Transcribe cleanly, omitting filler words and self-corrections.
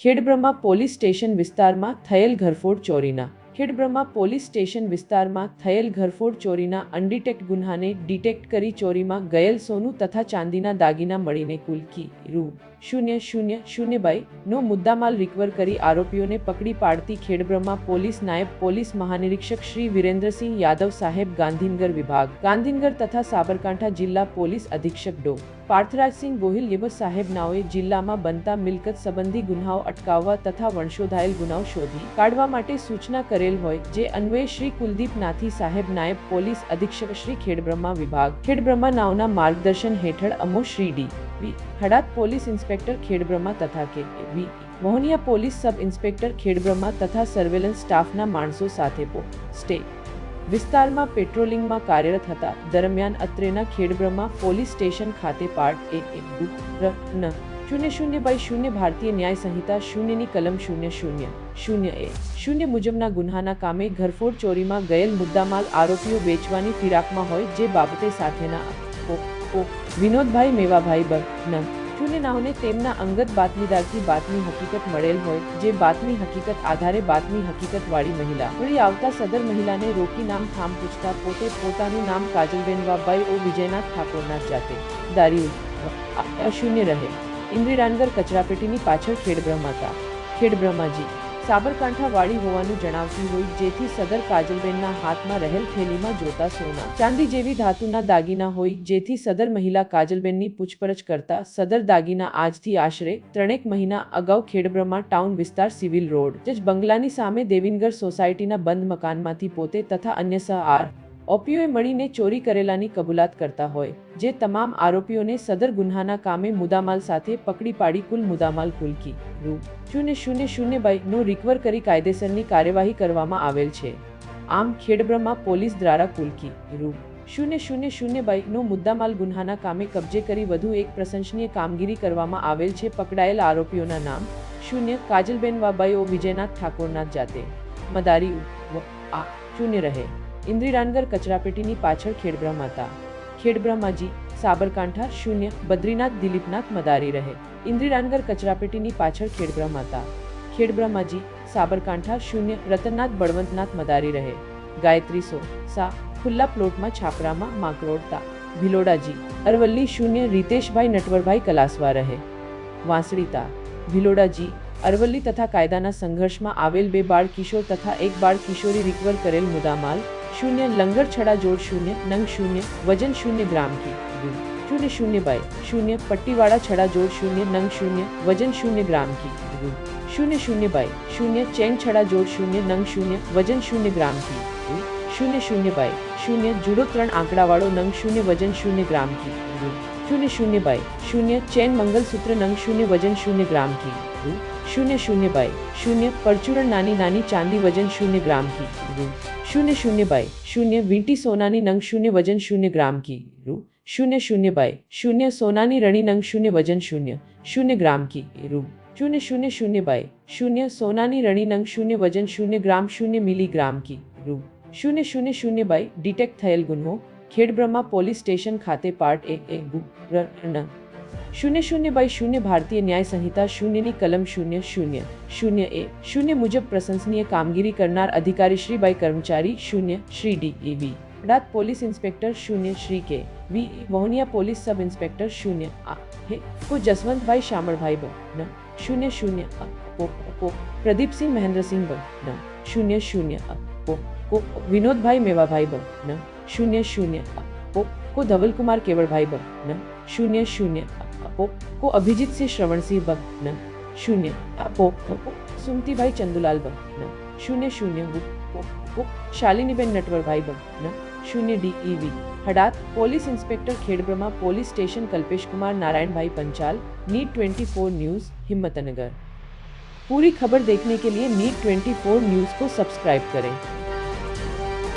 Khedbrahma police station વિસ્તારમાં થયેલ ઘરફોડ ચોરીના ખેડબ્રહ્મા પોલીસ સ્ટેશન વિસ્તારમાં થયેલ ઘરફોડ ચોરીના અનડિટેક્ટ ગુન્હાને ડિટેક્ટ કરી ચોરીમાં ગયેલ સોનું તથા ચાંદીના દાગીના મળીને કુલ રૂ. 000 નો મુદ્દામાલ રિકવર કરી આરોપીઓને પકડી પાડતી ખેડબ્રહ્મા પોલીસ નાયબ પોલીસ મહાનિરીક્ષક શ્રી વિરેન્દ્રસિંહ યાદવ સાહેબ ગાંધીનગર વિભાગ ગાંધીનગર તથા સાબરકાંઠા જિલ્લા પોલીસ અધિક્ષક ડો. પાર્થરાજસિંહ ગોહિલ યબ સાહેબ નાઓએ જિલ્લામાં બનતા મિલકત સંબંધી ગુન્હાઓ અટકાવવા તથા વણશોધાયેલ ગુનાઓ શોધી કાઢવા માટે સૂચના કરેલ હોય જે અન્વયે શ્રી કુલદીપ નાથી સાહેબ નાયબ પોલીસ અધિક્ષક શ્રી ખેડબ્રહ્મા વિભાગ ખેડબ્રહ્મા નાઓના માર્ગદર્શન હેઠળ અમો Shri D. V. Hadad police inspector Khedbrahma તથા K. V. Mohaniya police sub inspector Khedbrahma તથા સર્વેલન્સ સ્ટાફના માણસો સાથે સ્ટે વિસ્તારમાં પેટ્રોલિંગમાં કાર્યરત હતા દરમિયાન અત્રેના ખેડબ્રહ્મા પોલીસ સ્ટેશન ખાતે પાર્ટ 000/0 ભારતીય ન્યાય સંહિતા 0ની કલમ 000A મુજબના ગુન્હાના કામે ઘરફોડ ચોરીમાં ગયેલ મુદ્દામાલ આરોપીઓ વેચવાની ફિરાકમાં હોય જે બાબતે સાથેના વિનોદભાઈ મેવાભાઈ બ. નાઓને તેમના અંગત બાતમીદારથી બાતમી હકીકત મળેલ હોય જે બાતમી હકીકત આધારે બાતમી હકીકત વાળી મહિલા મળી આવતા સદર મહિલાને રોકી નામ ઠામ પૂછતા પોતે પોતાનું નામ કાજલબેન વાબાઈ ઓ વિજયનાથ ઠાકોરના જાતે દારી અશૂન્ય રહે ઇન્દ્રિરાનગર કચરાપેટીની પાછળ ખેડબ્રહ્માજી સાબરકાંઠા વાળી હોવાનું જણાવતી હોય જેથી સદર કાજલબેનના હાથમાં રહેલ થેલીમાં જોતા સોના ચાંદી જેવી ધાતુના દાગીના હોય જેથી સદર મહિલા કાજલબેનની પૂછપરછ કરતા સદર દાગીના આજથી આશરે 3 મહિના અગાઉ ખેડબ્રહ્મા ટાઉન વિસ્તાર સિવિલ રોડ જજ બંગલાની સામે દેવિનગર સોસાયટીના બંધ મકાનમાંથી પોતે તથા અન્ય ઓપીઓએ મળીને ચોરી કરેલાની કબૂલાત કરતા હોય જે તમામ આરોપીઓને સદર ગુન્હાના કામે મુદ્દામાલ સાથે પકડી પાડી કુલ મુદ્દામાલ કુલકી રૂ. 000 નો રિકવર કરી કાયદેસરની કાર્યવાહી કરવામાં આવેલ છે. આમ ખેડબ્રહ્મા પોલીસ દ્વારા કુલકી રૂ. 000 નો મુદ્દામાલ ગુન્હાના કામે કબજે કરી વધુ એક પ્રશંસનીય કામગીરી કરવામાં આવેલ છે. પકડાયેલ આરોપીઓના નામ 0 કાજલબેન વાબાઈ ઓ વિજયનાથ ઠાકોરના જાતે મદારી રહે ઇન્દ્રિરાનગર કચરાપેટીની પાછળ ખેડબ્રહ્માજી સાબરકાંઠા 0 બદ્રીનાથ દિલીપનાથ મદારી રહે ઇન્દ્રિરાનગર કચરાપેટીની પાછળ ખેડબ્રહ્માજી સાબરકાંઠા 0 રતનનાથ બળવંતનાથ મદારી રહે ગાયત્રી સા ખુલ્લા પ્લોટમાં છાપરામાં માંકરોડતા ભિલોડાજી અરવલ્લી 0 રીતેશભાઈ નટવરભાઈ કલાસવા રહે વાંસળીતા ભિલોડાજી અરવલ્લી તથા કાયદાના સંઘર્ષમાં આવેલ 2 બાળ કિશોર તથા 1 બાળ કિશોરી રિકવર કરેલ મુદ્દામાલ 0 લંગર છડા જોડ 0 નંગ 0 વજન 0 ગ્રામ કી 000 પટ્ટીવાળા છડા જોડ 0 નંગ 0 વજન 0 ગ્રામ કી 000 ચેન છડા જોડ 0 નંગ 0 વજન 0 ગ્રામ કી 000 જુડો 3 આંકડાવાળો નંગ 0 વજન 0 ગ્રામ કી 000 ચેન મંગલસૂત્ર નંગ 0 વજન 0 ગ્રામ કી 000 પરચુરણ નાની ચાંદી વજન 0 ગ્રામ કી 000 વીંટી સોનાની નંગ 0 વજન 0 ગ્રામ કી 000 સોનાની રણી નંગ 0 વજન 0 ગ્રામ કી 000 સોનાની રણી નંગ 0 વજન 0 ગ્રામ 0 મિલીગ્રામ કી 000 ડિટેક્ટ થયેલ ગુન્હો ખેડબ્રહ્મા પોલીસ સ્ટેશન ખાતે પાર્ટ 000/0 ભારતીય ન્યાય સંહિતા 0ની કલમ 000A મુજબ પ્રશંસનીય કામગીરી કરનાર અધિકારી શ્રીબાઈ કર્મચારી 0 Shri D. V. Hadad police inspector 0 Shri કે. V. Mohaniya police sub inspector 0 કો જસવંતભાઈ શામળભાઈ બ. 0 પ્રદીપસિંહ મહેન્દ્રસિંહ બ. 0 કો વિનોદભાઈ મેવાભાઈ બ. 0 કો ધવલકુમાર કેવળભાઈ બ. 0 કો અભિજીતસિંહ શ્રવણસિંહ બ. 0 સુમતીભાઈ ચંદુલાલ બ. 0 કો શાલિનીબેન નટવરભાઈ બ. 0 D. Hadad police inspector Khedbrahma police station Kalpeshkumar Narayanbhai Panchal नीट 24 न्यूज़ हिम्मतनगर। पूरी खबर देखने के लिए नीट 24 न्यूज़ को सब्सक्राइब करें।